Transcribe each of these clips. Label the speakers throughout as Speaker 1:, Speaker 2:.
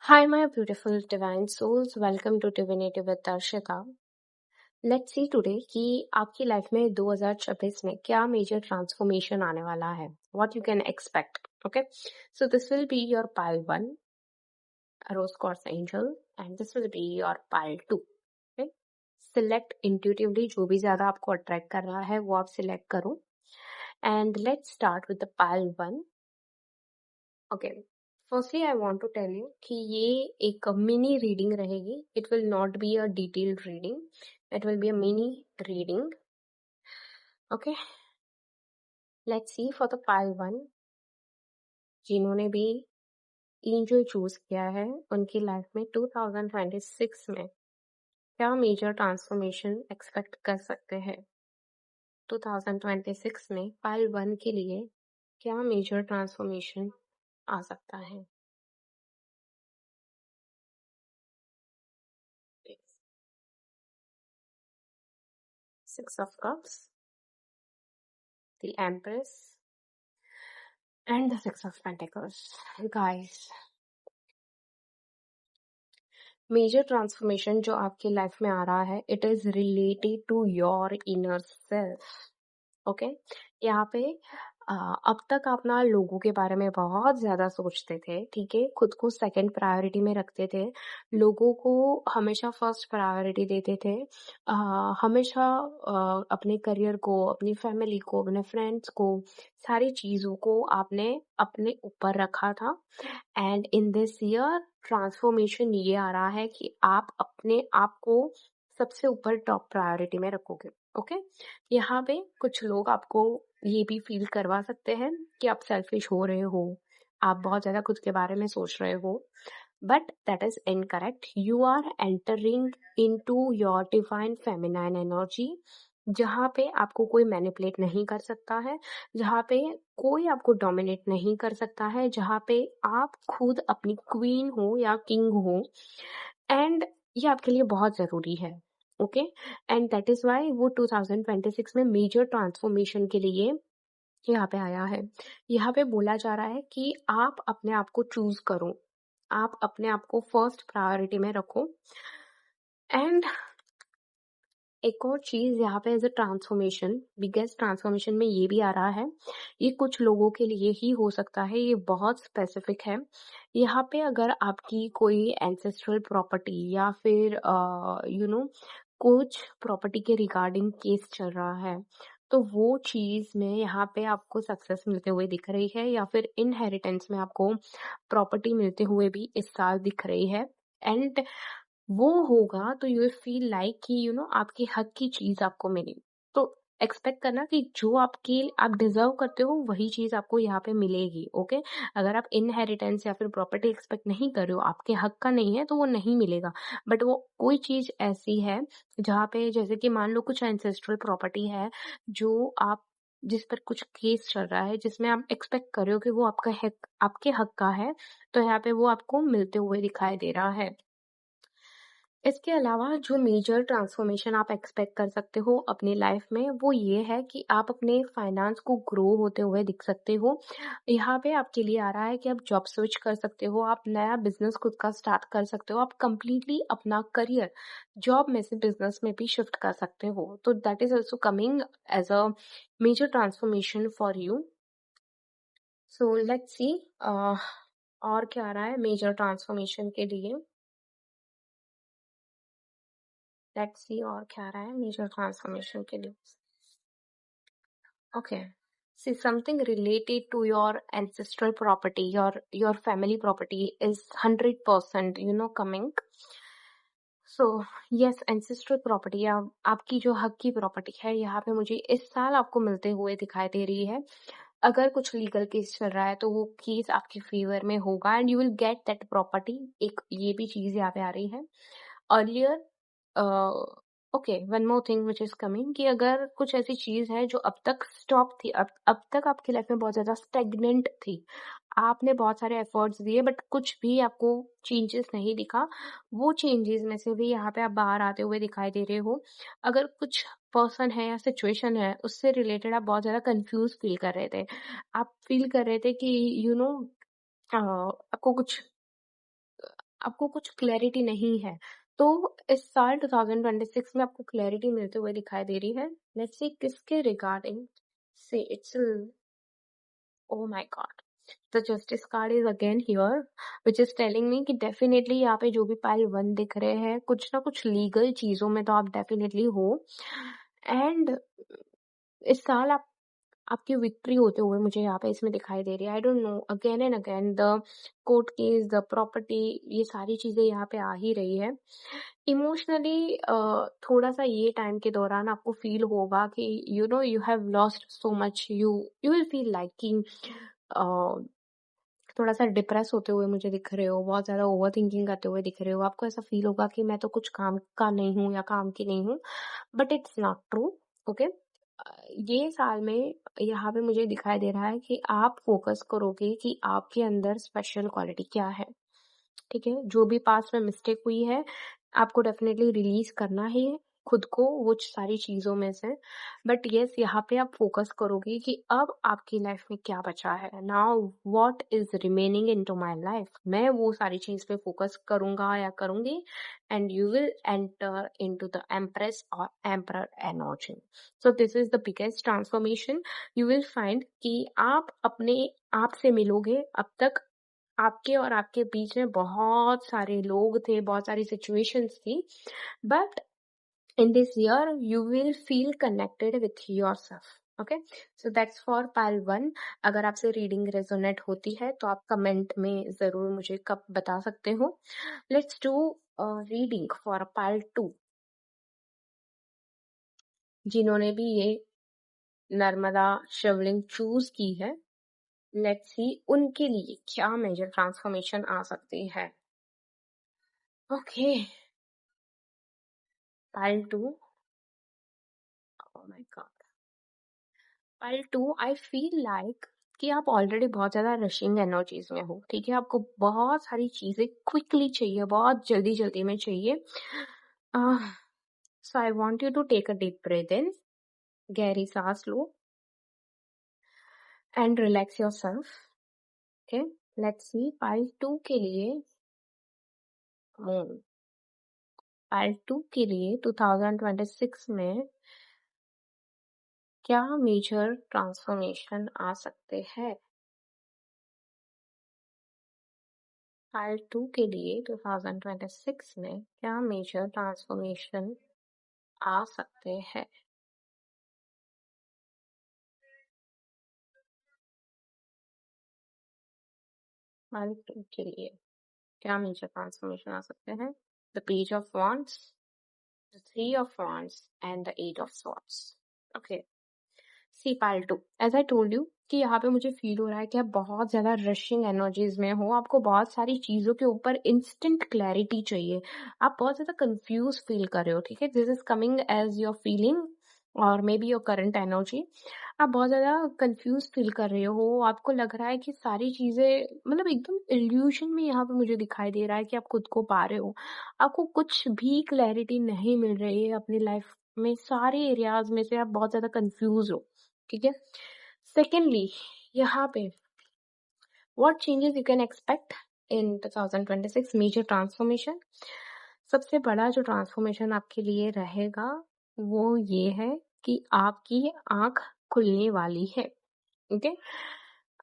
Speaker 1: Hi, my beautiful divine souls. Welcome to Divinity with Darshita. Let's see today कि आपकी life में 2026 में क्या मेजर ट्रांसफॉर्मेशन आने वाला है. What you can expect. Okay. So this will be your pile 1, a rose quartz angel, and this will be your pile 2. Okay. Select intuitively जो भी ज्यादा आपको अट्रैक्ट कर रहा है वो आप सिलेक्ट करो. And let's start with the pile 1. Okay. Firstly I want to tell you कि ये एक मिनी रीडिंग रहेगी. It will not be a detailed reading. It will be a mini reading. Okay. Let's see for the pile 1. जिन्होंने भी angel choose किया है उनकी life में 2026 में क्या मेजर ट्रांसफॉर्मेशन एक्सपेक्ट कर सकते हैं. 2026 में पाइल 1 के लिए क्या मेजर ट्रांसफॉर्मेशन आ सकता है. Six of Cups, the Empress, and the Six of Pentacles. Guys, major transformation जो आपकी लाइफ में आ रहा है it is related to your inner self. Okay. यहाँ पे अब तक आप ना लोगों के बारे में बहुत ज्यादा सोचते थे. ठीक है. खुद को सेकंड प्रायोरिटी में रखते थे. लोगों को हमेशा फर्स्ट प्रायोरिटी देते थे. हमेशा अपने करियर को, अपनी फैमिली को, अपने फ्रेंड्स को, सारी चीजों को आपने अपने ऊपर रखा था. And in this year transformation ये आ रहा है कि आप अपने आप को सबसे ऊपर टॉप प्रायोरिटी में रखोगे. ओके. यहाँ पे कुछ लोग आपको ये भी फील करवा सकते हैं कि आप सेल्फिश हो रहे हो, आप बहुत ज्यादा खुद के बारे में सोच रहे हो. But that is incorrect. You are entering into your divine feminine energy, जहाँ पे आपको कोई मैनिपुलेट नहीं कर सकता है, जहाँ पे कोई आपको डोमिनेट नहीं कर सकता है, जहाँ पे आप खुद अपनी क्वीन हो या किंग हो. एंड ये आपके लिए बहुत जरूरी है. Okay. And that is why वो 2026 में मेजर ट्रांसफॉर्मेशन के लिए यहाँ पे आया है. यहाँ पे बोला जा रहा है कि आप अपने आप को चूज करो, आप अपने आप को फर्स्ट प्रायोरिटी में रखो. एंड एक और चीज यहाँ पे as a transformation, biggest transformation में ये भी आ रहा है. ये कुछ लोगों के लिए ही हो सकता है, ये बहुत स्पेसिफिक है. यहाँ पे अगर आपकी कोई एंसेस्ट्रल प्रॉपर्टी या फिर कुछ प्रॉपर्टी के रिगार्डिंग केस चल रहा है, तो वो चीज में यहाँ पे आपको सक्सेस मिलते हुए दिख रही है, या फिर इनहेरिटेंस में आपको प्रॉपर्टी मिलते हुए भी इस साल दिख रही है. एंड वो होगा तो यू फील लाइक कि आपकी हक की चीज आपको मिली. तो एक्सपेक्ट करना कि जो आप डिजर्व करते हो वही चीज आपको यहाँ पे मिलेगी. ओके. अगर आप इनहेरिटेंस या फिर प्रॉपर्टी एक्सपेक्ट नहीं कर रहे हो, आपके हक का नहीं है, तो वो नहीं मिलेगा. बट वो कोई चीज ऐसी है जहाँ पे, जैसे कि मान लो कुछ एंसेस्ट्रल प्रॉपर्टी है जो आप जिस पर कुछ केस चल रहा है, जिसमें आप एक्सपेक्ट कर रहे हो कि वो आपके हक का है, तो यहाँ पे वो आपको मिलते हुए दिखाई दे रहा है. इसके अलावा जो मेजर ट्रांसफॉर्मेशन आप एक्सपेक्ट कर सकते हो अपनी लाइफ में, वो ये है कि आप अपने फाइनेंस को ग्रो होते हुए दिख सकते हो. यहाँ पे आपके लिए आ रहा है कि आप जॉब स्विच कर सकते हो, आप नया बिजनेस खुद का स्टार्ट कर सकते हो, आप कंप्लीटली अपना करियर जॉब में से बिजनेस में भी शिफ्ट कर सकते हो. तो that is also coming as a major transformation for you. So let's see और क्या आ रहा है मेजर ट्रांसफॉर्मेशन के लिए. लेट्स सी और क्या आ रहा है मेजर ट्रांसफॉर्मेशन के लिए. Okay. See, something related to your ancestral property, your family property is 100% coming. So yes, ancestral property या आपकी जो हक की प्रॉपर्टी है, यहाँ पे मुझे इस साल आपको मिलते हुए दिखाई दे रही है. अगर कुछ लीगल केस चल रहा है तो वो केस आपके फेवर में होगा and you will get that property. एक ये भी चीज यहाँ पे आ रही है. Earlier okay, one more thing which is coming, कि अगर कुछ ऐसी चीज है जो अब तक स्टॉप थी, अब तक आपकी लाइफ में बहुत ज्यादा स्टेगनेंट थी, आपने बहुत सारे एफर्ट्स दिए बट कुछ भी आपको चेंजेस नहीं दिखा, वो चेंजेस में से भी यहाँ पे आप बाहर आते हुए दिखाई दे रहे हो. अगर कुछ पर्सन है या सिचुएशन है उससे रिलेटेड आप बहुत ज्यादा कंफ्यूज फील कर रहे थे, आप फील कर रहे थे कि आपको कुछ आपको कुछ क्लैरिटी नहीं है। तो इस साल 2026 में आपको क्लैरिटी मिलते हुए दिखाई दे रही है। लेट्स सी किसके रिगार्डिंग से it's oh my God, the justice card is again here which is telling me कि डेफिनेटली यहाँ पे जो भी पाइल 1 दिख रहे हैं कुछ ना कुछ लीगल चीजों में तो आप डेफिनेटली हो। एंड इस साल आपकी विक्ट्री होते हुए मुझे यहाँ पे इसमें दिखाई दे रही है। I don't know, again and again the court case, the property, ये सारी चीजें यहाँ पे आ ही रही है। इमोशनली थोड़ा सा ये टाइम के दौरान आपको फील होगा कि you have lost so much, you will feel like कि थोड़ा सा डिप्रेस होते हुए मुझे दिख रहे हो, बहुत ज्यादा ओवर थिंकिंग करते हुए दिख रहे हो। आपको ऐसा फील होगा कि मैं तो कुछ काम का नहीं हूँ या काम की नहीं हूँ, but it's not true. Okay, ये साल में यहाँ पे मुझे दिखाई दे रहा है कि आप फोकस करोगे कि आपके अंदर स्पेशल क्वालिटी क्या है। ठीक है, जो भी पास्ट में मिस्टेक हुई है आपको डेफिनेटली रिलीज करना ही है खुद को वो सारी चीजों में से। बट यस, यहाँ पे आप फोकस करोगे कि अब आपकी लाइफ में क्या बचा है, now what is remaining in to my life, मैं वो सारी चीज पे फोकस करूंगा या करूंगी। And you will enter in to the empress और emperor energy. So this is the biggest transformation. You will find कि आप अपने आप से मिलोगे। अब तक आपके और आपके बीच में बहुत सारे लोग थे, बहुत सारी सिचुएशंस थी, but in this year you will feel connected with yourself. Okay, so that's for pile 1. अगर आपसे रीडिंग रेजोनेट होती है तो आप कमेंट में जरूर मुझे कब बता सकते हो। Let's do reading for pile 2। जिन्होंने भी ये नर्मदा शिवलिंग चूज की है, लेट्स सी उनके लिए क्या मेजर ट्रांसफॉर्मेशन आ सकती है। Okay, pile 2। oh my god, pile 2, I feel like कि आप ऑलरेडी बहुत ज्यादा रशिंग एनर्जीज में हो। ठीक है, आपको बहुत सारी चीजें क्विकली चाहिए, बहुत जल्दी जल्दी में चाहिए। So I want you to take a deep breath in, गहरी सांस लो and relax yourself. Okay, let's see pile 2 के लिए मून। पाइल 2 के लिए 2026 में क्या मेजर ट्रांसफॉर्मेशन आ सकते हैं। पाइल 2 के लिए 2026 में क्या मेजर ट्रांसफॉर्मेशन आ सकते हैं। पाइल 2 के लिए क्या मेजर ट्रांसफॉर्मेशन आ सकते हैं। The page of wands, the three of wands and the eight of swords. Okay, see pile 2, as I told you कि यहाँ पे मुझे फील हो रहा है कि आप बहुत ज्यादा रशिंग एनर्जीज में हो। आपको बहुत सारी चीजों के ऊपर इंस्टेंट क्लैरिटी चाहिए। आप बहुत ज्यादा कंफ्यूज फील कर रहे हो। ठीक है, this is coming as your feeling और maybe your current energy. आप बहुत ज्यादा कंफ्यूज फील कर रहे हो। आपको लग रहा है कि सारी चीजें मतलब एकदम इल्यूशन में यहाँ पे मुझे दिखाई दे रहा है कि आप खुद को पा रहे हो। आपको कुछ भी क्लैरिटी नहीं मिल रही है अपनी लाइफ में, सारे एरियाज में से आप बहुत ज्यादा कंफ्यूज हो। ठीक है, सेकेंडली यहाँ पे what changes you can expect in 2026 major transformation. सबसे बड़ा जो ट्रांसफॉर्मेशन आपके लिए रहेगा वो ये है कि आपकी आंख खुलने वाली है। ओके,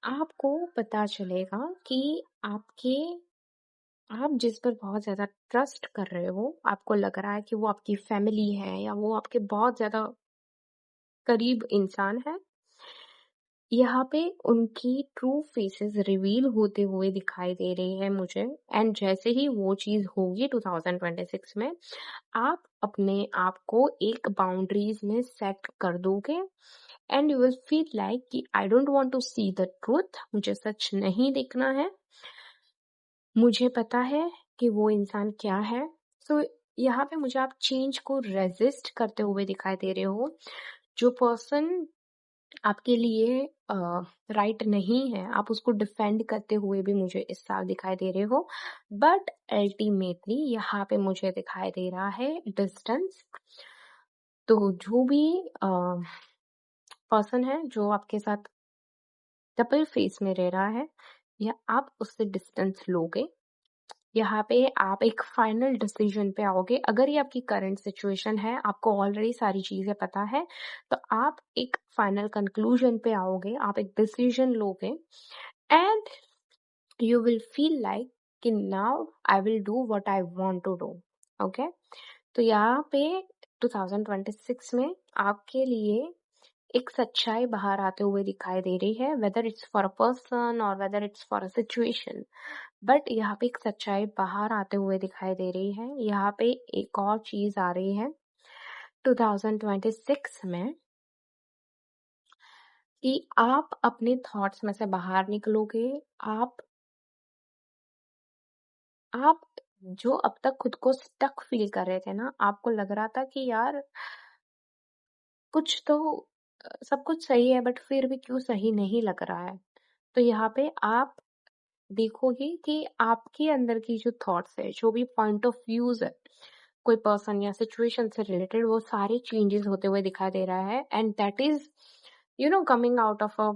Speaker 1: आपको पता चलेगा कि आप जिस पर बहुत ज्यादा ट्रस्ट कर रहे हो, आपको लग रहा है कि वो आपकी फैमिली है या वो आपके बहुत ज्यादा करीब इंसान है, यहाँ पे उनकी ट्रू फेसेस रिवील होते हुए दिखाई दे रही है मुझे। एंड जैसे ही वो चीज होगी 2026 में, आप अपने आप को एक बाउंड्रीज में सेट कर दोगे and you will feel like कि I don't want to see the truth, मुझे सच नहीं देखना है, मुझे पता है कि वो इंसान क्या है। सो यहाँ पे मुझे आप चेंज को रेजिस्ट करते हुए दिखाई दे रहे हो। जो पर्सन आपके लिए राइट नहीं है, आप उसको डिफेंड करते हुए भी मुझे इस साल दिखाई दे रहे हो। बट अल्टीमेटली यहाँ पे मुझे दिखाई दे रहा है डिस्टेंस। तो जो भी पर्सन है जो आपके साथ डबल फेस में रह रहा है, या आप उससे डिस्टेंस लोगे यहाँ पे आप एक फाइनल डिसीजन पे आओगे। अगर ये आपकी करंट सिचुएशन है, आपको ऑलरेडी सारी चीजें पता है, तो आप एक फाइनल कंक्लूजन पे आओगे, आप एक डिसीजन लोगे and you will feel like कि now I will do what I want to do. Okay? तो यहाँ पे 2026 में आपके लिए एक सच्चाई बाहर आते हुए दिखाई दे रही है, whether it's for a person or whether it's for a situation. But यहाँ पे एक सच्चाई बाहर आते हुए दिखाई दे रही है। यहाँ पे एक और चीज आ रही है 2026 में कि आप अपने थॉट्स में से बाहर निकलोगे। आप जो अब तक खुद को स्टक फील कर रहे थे ना, आपको लग रहा था कि यार कुछ तो सब कुछ सही है बट फिर भी क्यों सही नहीं लग रहा है। तो यहाँ पे आप देखोगे कि आपके अंदर की जो थॉट्स है, जो भी पॉइंट ऑफ व्यूज है, कोई पर्सन या सिचुएशन से रिलेटेड, वो सारे चेंजेस होते हुए दिखाई दे रहा है and that is coming out of a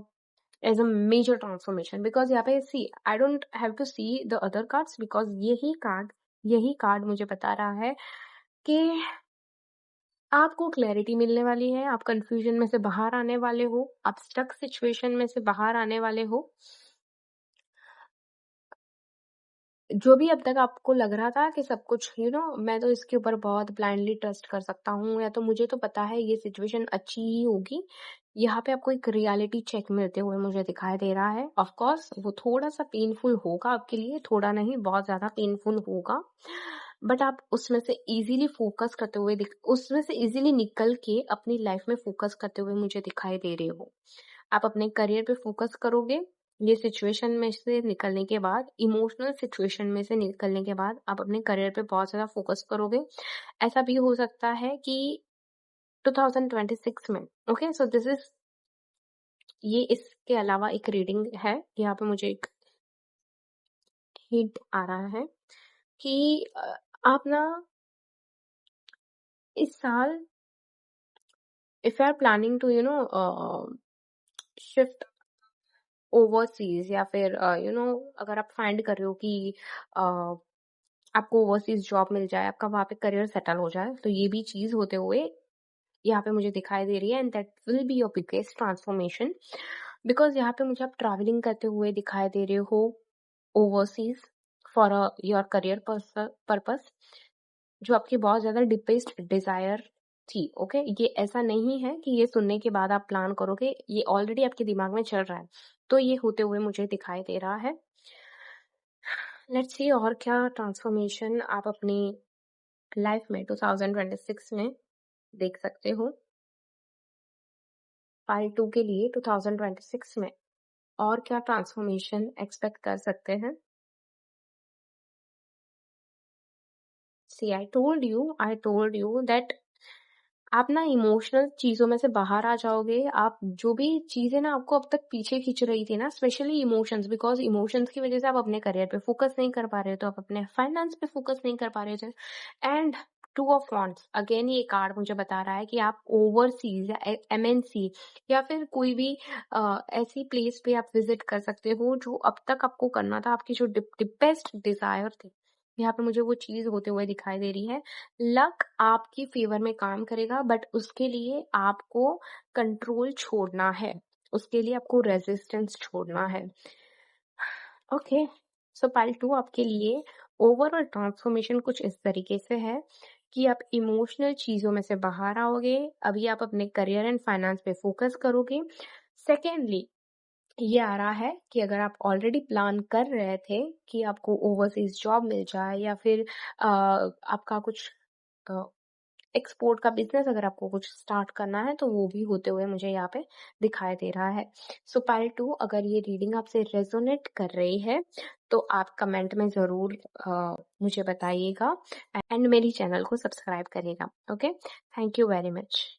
Speaker 1: as a major transformation because यहाँ पे see I don't have to see the other cards because यही कार्ड मुझे बता रहा है कि आपको क्लैरिटी मिलने वाली है, आप कंफ्यूजन में से बाहर आने वाले हो, आप स्टक सिचुएशन में से बाहर आने वाले हो। जो भी अब तक आपको लग रहा था कि सब कुछ मैं तो इसके ऊपर बहुत ब्लाइंडली ट्रस्ट कर सकता हूँ या तो मुझे तो पता है ये सिचुएशन अच्छी ही होगी, यहाँ पे आपको एक रियलिटी चेक मिलते हुए मुझे दिखाई दे रहा है। ऑफ कोर्स वो थोड़ा सा पेनफुल होगा आपके लिए, थोड़ा नहीं बहुत ज्यादा पेनफुल होगा, बट आप उसमें से इजीली फोकस करते हुए उसमें से इजीली निकल के अपनी लाइफ में फोकस करते हुए मुझे दिखाई दे रहे हो। आप अपने करियर पे फोकस करोगे, ये सिचुएशन में से निकलने के बाद, इमोशनल सिचुएशन में से निकलने के बाद आप अपने करियर पे बहुत ज़्यादा फोकस करोगे। ऐसा भी हो सकता है कि 2026 में ओके सो दिस इज ये इसके अलावा एक रीडिंग है, यहाँ पे मुझे एक हिंट आ रहा है कि आप ना इस साल if you are planning to shift overseas या फिर अगर आप फाइंड कर रहे हो कि आपको ओवरसीज जॉब मिल जाए, आपका वहाँ पे करियर सेटल हो जाए, तो ये भी चीज होते हुए यहाँ पे मुझे दिखाई दे रही है and that will be your biggest transformation because यहाँ पे मुझे आप ट्रैवलिंग करते हुए दिखाई दे रहे हो overseas for your career purpose, जो आपकी बहुत ज्यादा डीपेस्ट डिजायर थी। ओके ये ऐसा नहीं है कि ये सुनने के बाद आप प्लान करोगे, ये ऑलरेडी आपके दिमाग में चल रहा है, तो ये होते हुए मुझे दिखाई दे रहा है। लेट्स सी और क्या ट्रांसफॉर्मेशन आप अपनी लाइफ में 2026 में देख सकते हो। पार्ट 2 के लिए 2026 में और क्या ट्रांसफॉर्मेशन एक्सपेक्ट कर सकते हैं। सी आई टोल्ड यू दैट आप ना इमोशनल चीजों में से बाहर आ जाओगे। आप जो भी चीजें ना आपको अब तक पीछे खींच रही थी ना, स्पेशली इमोशंस, बिकॉज इमोशंस की वजह से आप अपने करियर पे फोकस नहीं कर पा रहे थे, आप अपने फाइनेंस पे फोकस नहीं कर पा रहे थे। And two of wants again ये कार्ड मुझे बता रहा है कि आप ओवरसीज या एमएनसी या फिर कोई भी ऐसी प्लेस पे आप विजिट कर सकते हो जो अब तक आपको करना था, आपकी जो बेस्ट डिजायर थी, यहाँ पे मुझे वो चीज होते हुए दिखाई दे रही है। लक आपकी फेवर में काम करेगा बट उसके लिए आपको कंट्रोल छोड़ना है, उसके लिए आपको रेजिस्टेंस छोड़ना है। ओके सो पार्ट 2 आपके लिए ओवरऑल ट्रांसफॉर्मेशन कुछ इस तरीके से है कि आप इमोशनल चीजों में से बाहर आओगे, अभी आप अपने करियर एंड फाइनेंस पे फोकस करोगे। सेकेंडली ये आ रहा है कि अगर आप ऑलरेडी प्लान कर रहे थे कि आपको ओवरसीज जॉब मिल जाए या फिर आपका कुछ एक्सपोर्ट का बिजनेस अगर आपको कुछ स्टार्ट करना है, तो वो भी होते हुए मुझे यहाँ पे दिखाई दे रहा है। सो पार्ट 2 अगर ये रीडिंग आपसे रेजोनेट कर रही है तो आप कमेंट में जरूर मुझे बताइएगा एंड मेरी चैनल को सब्सक्राइब करिएगा। Okay thank you very much.